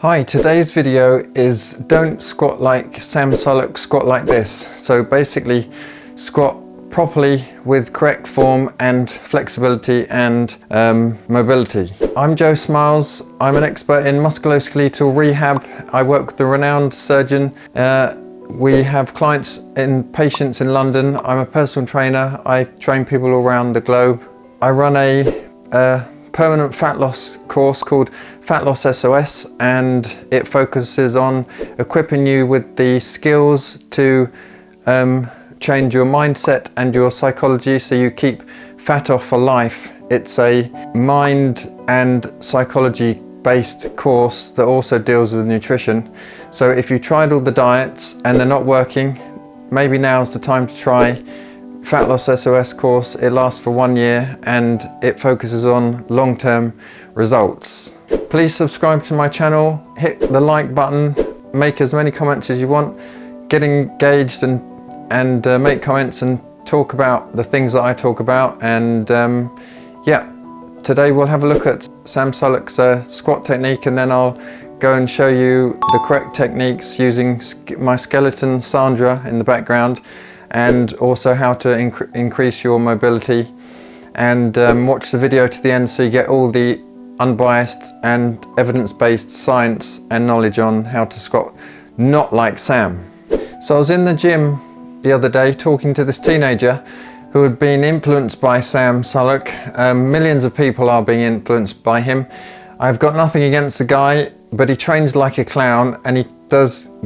Hi, today's video is don't squat like Sam Sulek, squat like this. So basically squat properly with correct form and flexibility and mobility. I'm Joe Smiles. I'm an expert in musculoskeletal rehab. I work with the renowned surgeon. We have patients in London. I'm a personal trainer. I train people all around the globe. I run a permanent fat loss course called Fat Loss S.O.S, and it focuses on equipping you with the skills to change your mindset and your psychology so you keep fat off for life. It's a mind and psychology based course that also deals with nutrition. So if you tried all the diets and they're not working, maybe now's the time to try Fat Loss S.O.S course. It lasts for 1 year and it focuses on long-term results. Please subscribe to my channel, hit the like button, make as many comments as you want, get engaged and make comments and talk about the things that I talk about. And yeah, today we'll have a look at Sam Sulek's squat technique, and then I'll go and show you the correct techniques using my skeleton Sandra in the background, and also how to increase your mobility. And watch the video to the end so you get all the unbiased and evidence-based science and knowledge on how to squat not like Sam. So I was in the gym the other day talking to this teenager who had been influenced by Sam Sulek. Millions of people are being influenced by him. I've got nothing against the guy, but he trains like a clown and he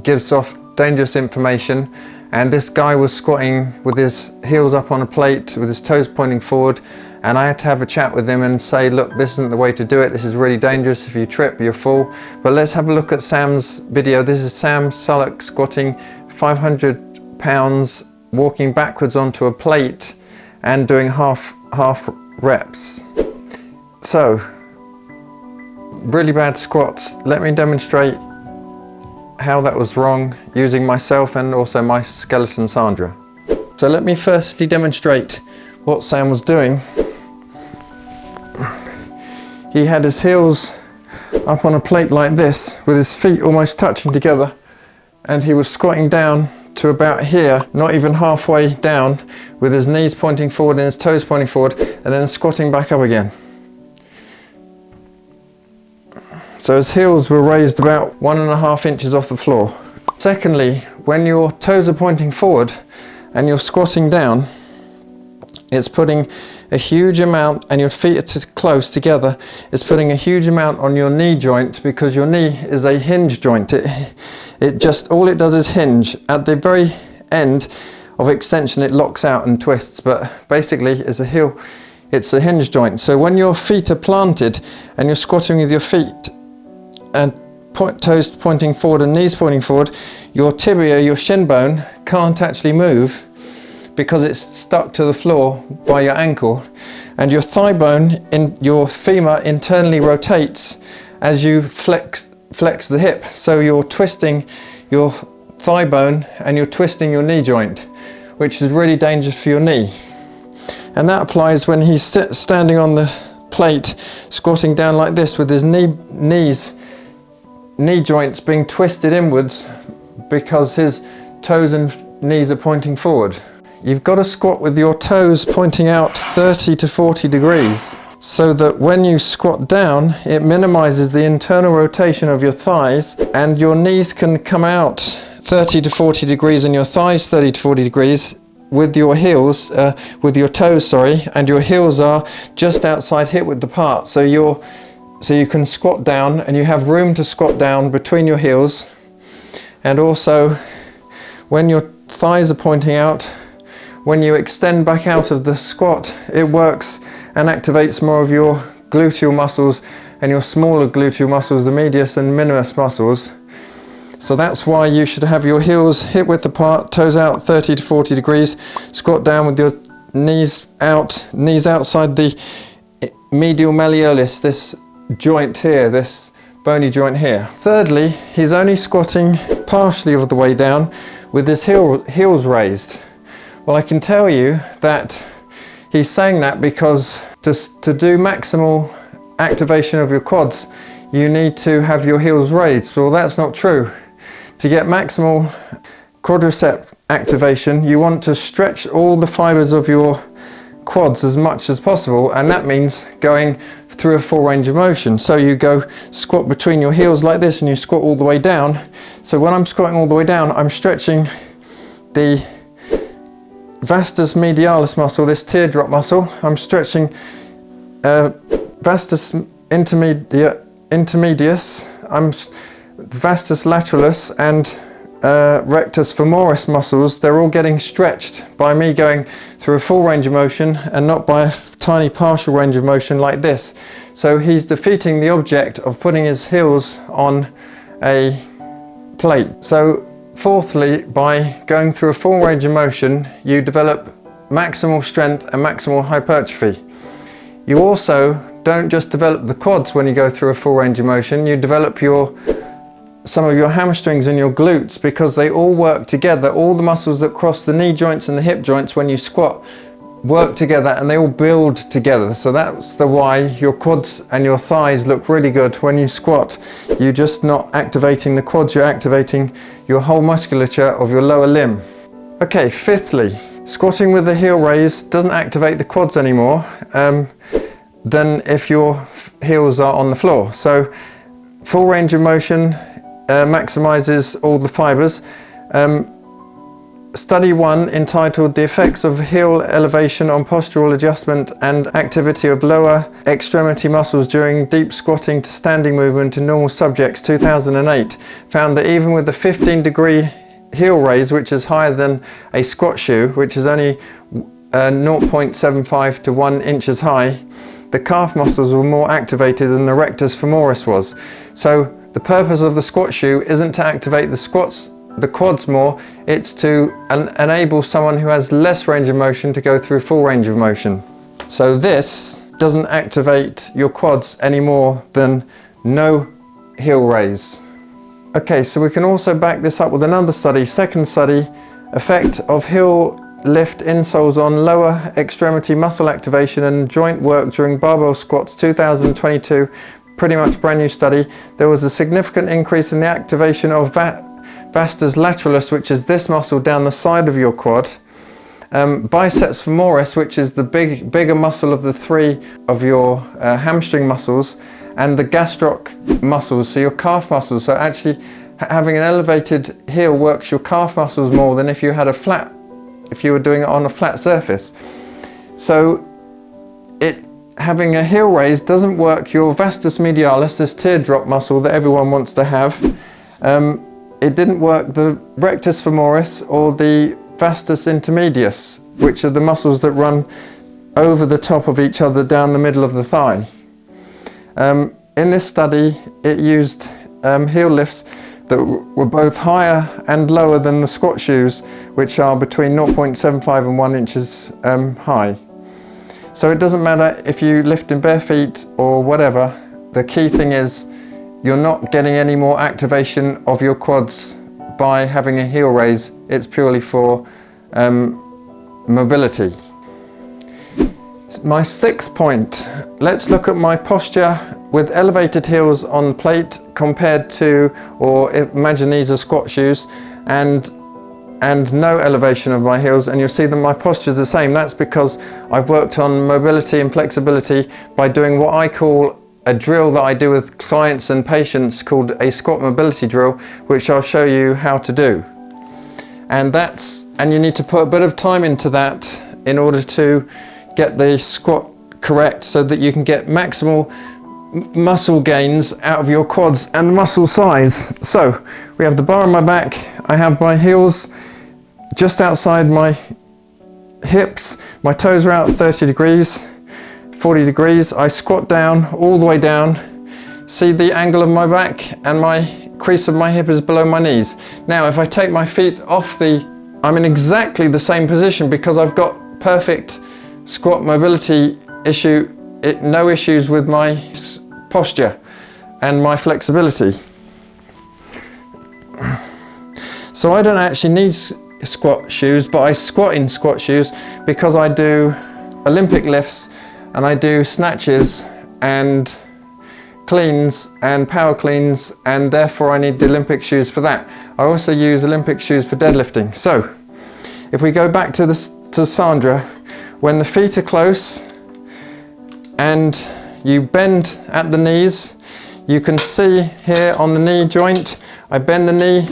gives off dangerous information. And this guy was squatting with his heels up on a plate with his toes pointing forward, and I had to have a chat with him and say, look, this isn't the way to do it. This is really dangerous. If you trip, you'll fall. But let's have a look at Sam's video. This is Sam Sulek squatting 500 pounds, walking backwards onto a plate and doing half reps. So, really bad squats. Let me demonstrate how that was wrong using myself and also my skeleton Sandra. So let me firstly demonstrate what Sam was doing. He had his heels up on a plate like this with his feet almost touching together, and he was squatting down to about here, not even halfway down, with his knees pointing forward and his toes pointing forward, and then squatting back up again. So his heels were raised about 1.5 inches off the floor. Secondly, when your toes are pointing forward and you're squatting down, it's putting a huge amount, and your feet are close together, it's putting a huge amount on your knee joint, because your knee is a hinge joint. All it does is hinge. At the very end of extension, it locks out and twists, but basically it's a hinge joint. So when your feet are planted and you're squatting with your feet and toes pointing forward and knees pointing forward, your tibia, your shin bone, can't actually move because it's stuck to the floor by your ankle, and your thigh bone in your femur internally rotates as you flex the hip. So you're twisting your thigh bone and you're twisting your knee joint, which is really dangerous for your knee. And that applies when he's standing on the plate, squatting down like this with his knee joints being twisted inwards because his toes and knees are pointing forward. You've got to squat with your toes pointing out 30 to 40 degrees so that when you squat down, it minimizes the internal rotation of your thighs, and your knees can come out 30 to 40 degrees and your thighs 30 to 40 degrees with your heels, with your toes, sorry, and your heels are just outside hip width apart. So you can squat down and you have room to squat down between your heels. And also when your thighs are pointing out, when you extend back out of the squat, it works and activates more of your gluteal muscles and your smaller gluteal muscles, the medius and minimus muscles. So that's why you should have your heels hip width apart, toes out 30 to 40 degrees, squat down with your knees outside the medial malleolus, this joint here, this bony joint here. Thirdly, he's only squatting partially of the way down with his heels raised. Well, I can tell you that he's saying that because to do maximal activation of your quads, you need to have your heels raised. Well, that's not true. To get maximal quadricep activation, you want to stretch all the fibers of your quads as much as possible, and that means going through a full range of motion. So you go squat between your heels like this and you squat all the way down. So when I'm squatting all the way down, I'm stretching the vastus medialis muscle, this teardrop muscle. I'm stretching vastus intermedius, vastus lateralis and rectus femoris muscles. They're all getting stretched by me going through a full range of motion and not by a tiny partial range of motion like this. So he's defeating the object of putting his heels on a plate. So fourthly, by going through a full range of motion, you develop maximal strength and maximal hypertrophy. You also don't just develop the quads when you go through a full range of motion, you develop some of your hamstrings and your glutes, because they all work together. All the muscles that cross the knee joints and the hip joints when you squat work together and they all build together. So that's why your quads and your thighs look really good when you squat. You're just not activating the quads, you're activating your whole musculature of your lower limb. Okay, fifthly, squatting with the heel raise doesn't activate the quads anymore than if your heels are on the floor. So full range of motion maximizes all the fibers. Study 1, entitled The Effects of Heel Elevation on Postural Adjustment and Activity of Lower Extremity Muscles During Deep Squatting to Standing Movement in Normal Subjects, 2008, found that even with the 15-degree heel raise, which is higher than a squat shoe, which is only 0.75 to 1 inches high, the calf muscles were more activated than the rectus femoris was. So the purpose of the squat shoe isn't to activate the quads more, it's to enable someone who has less range of motion to go through full range of motion. So this doesn't activate your quads any more than no heel raise. Okay, so we can also back this up with another study. Second study, effect of heel lift insoles on lower extremity muscle activation and joint work during barbell squats, 2022, pretty much brand new study. There was a significant increase in the activation of vastus lateralis, which is this muscle down the side of your quad, biceps femoris, which is the bigger muscle of the three of your hamstring muscles, and the gastroc muscles, so your calf muscles. So actually having an elevated heel works your calf muscles more than if you were doing it on a flat surface. So having a heel raise doesn't work your vastus medialis, this teardrop muscle that everyone wants to have. It didn't work the rectus femoris or the vastus intermedius, which are the muscles that run over the top of each other down the middle of the thigh. In this study, it used heel lifts that were both higher and lower than the squat shoes, which are between 0.75 and 1 inches high. So it doesn't matter if you lift in bare feet or whatever, the key thing is you're not getting any more activation of your quads by having a heel raise. It's purely for mobility. My sixth point, let's look at my posture with elevated heels on plate compared to, or imagine these are squat shoes, and no elevation of my heels, and you'll see that my posture is the same. That's because I've worked on mobility and flexibility by doing what I call a drill that I do with clients and patients called a squat mobility drill, which I'll show you how to do. And you need to put a bit of time into that in order to get the squat correct so that you can get maximal muscle gains out of your quads and muscle size. So we have the bar on my back, I have my heels just outside my hips, my toes are out 30 degrees, 40 degrees, I squat down, all the way down, see the angle of my back, and my crease of my hip is below my knees. Now if I take my feet off I'm in exactly the same position because I've got perfect squat mobility no issues with my posture and my flexibility. So I don't actually need squat shoes, but I squat in squat shoes because I do Olympic lifts and I do snatches and cleans and power cleans, and therefore I need the Olympic shoes for that. I also use Olympic shoes for deadlifting. So if we go back to Sandra, when the feet are close and you bend at the knees, you can see here on the knee joint, I bend the knee,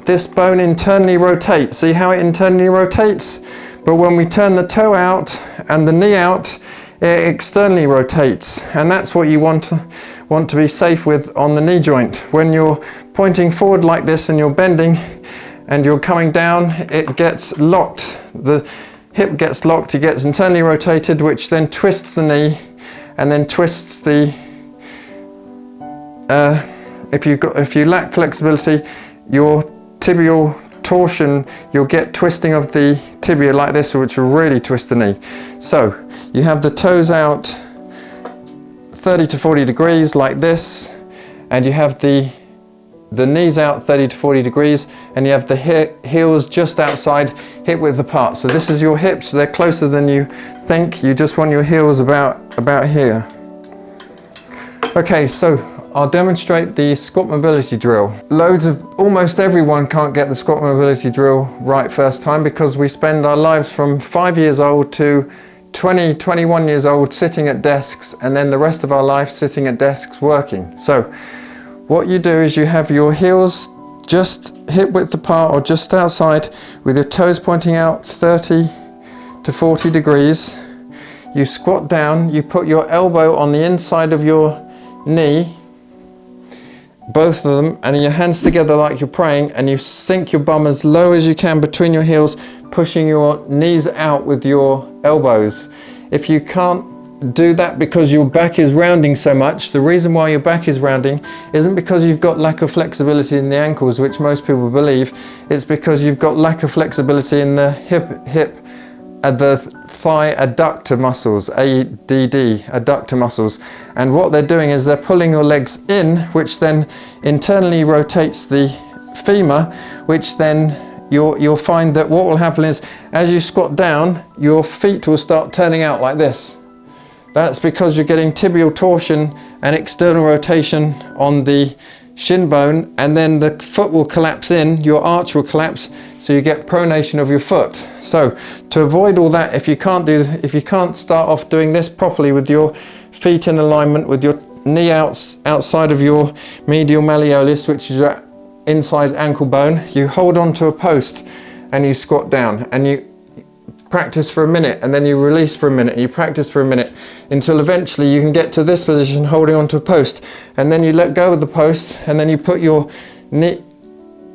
this bone internally rotates. See how it internally rotates? But when we turn the toe out and the knee out, it externally rotates, and that's what you want to be safe with on the knee joint. When you're pointing forward like this and you're bending and you're coming down, it gets locked. The hip gets locked, it gets internally rotated, which then twists the knee and then twists the if you lack flexibility, your tibial torsion, you'll get twisting of the tibia like this, which will really twist the knee. So you have the toes out 30 to 40 degrees like this, and you have the knees out 30 to 40 degrees, and you have the heels just outside hip width apart. So this is your hips, they're closer than you think. You just want your heels about here. Okay, so I'll demonstrate the squat mobility drill. Almost everyone can't get the squat mobility drill right first time, because we spend our lives from 5 years old to 20, 21 years old sitting at desks, and then the rest of our life sitting at desks working. So what you do is you have your heels just hip width apart or just outside, with your toes pointing out 30 to 40 degrees. You squat down, you put your elbow on the inside of your knee, both of them, and your hands together like you're praying, and you sink your bum as low as you can between your heels, pushing your knees out with your elbows. If you can't do that because your back is rounding so much, the reason why your back is rounding isn't because you've got lack of flexibility in the ankles, which most people believe. It's because you've got lack of flexibility in the hip the thigh adductor muscles, ADD, adductor muscles. And what they're doing is they're pulling your legs in, which then internally rotates the femur, which then you'll find that what will happen is, as you squat down, your feet will start turning out like this. That's because you're getting tibial torsion and external rotation on the shin bone, and then the foot will collapse in, your arch will collapse, so you get pronation of your foot. So to avoid all that, if you can't start off doing this properly with your feet in alignment, with your knee outside of your medial malleolus, which is your inside ankle bone, you hold on to a post and you squat down, and you practice for a minute, and then you release for a minute, and you practice for a minute, until eventually you can get to this position holding onto a post, and then you let go of the post, and then you put your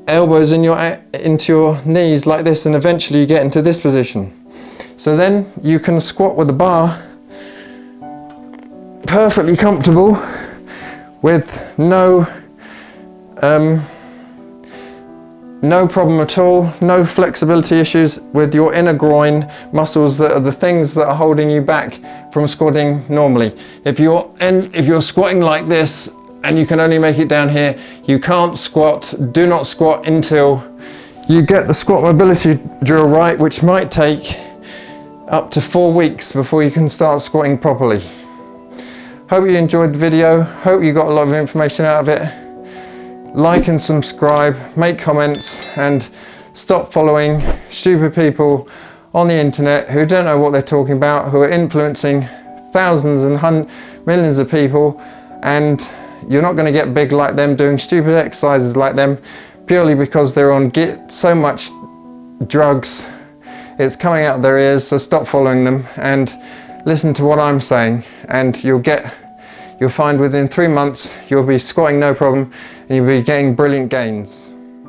elbows into your knees like this, and eventually you get into this position. So then you can squat with the bar perfectly comfortable, with no problem at all, no flexibility issues with your inner groin muscles that are the things that are holding you back from squatting normally. If you're squatting like this and you can only make it down here, you can't squat. Do not squat until you get the squat mobility drill right, which might take up to 4 weeks before you can start squatting properly. Hope you enjoyed the video, hope you got a lot of information out of it. Like and subscribe, make comments, and stop following stupid people on the internet who don't know what they're talking about, who are influencing thousands and millions of people, and you're not going to get big like them, doing stupid exercises like them, purely because they're on so much drugs. It's coming out of their ears, so stop following them and listen to what I'm saying, and you'll find within 3 months you'll be squatting no problem, and you'll be getting brilliant gains.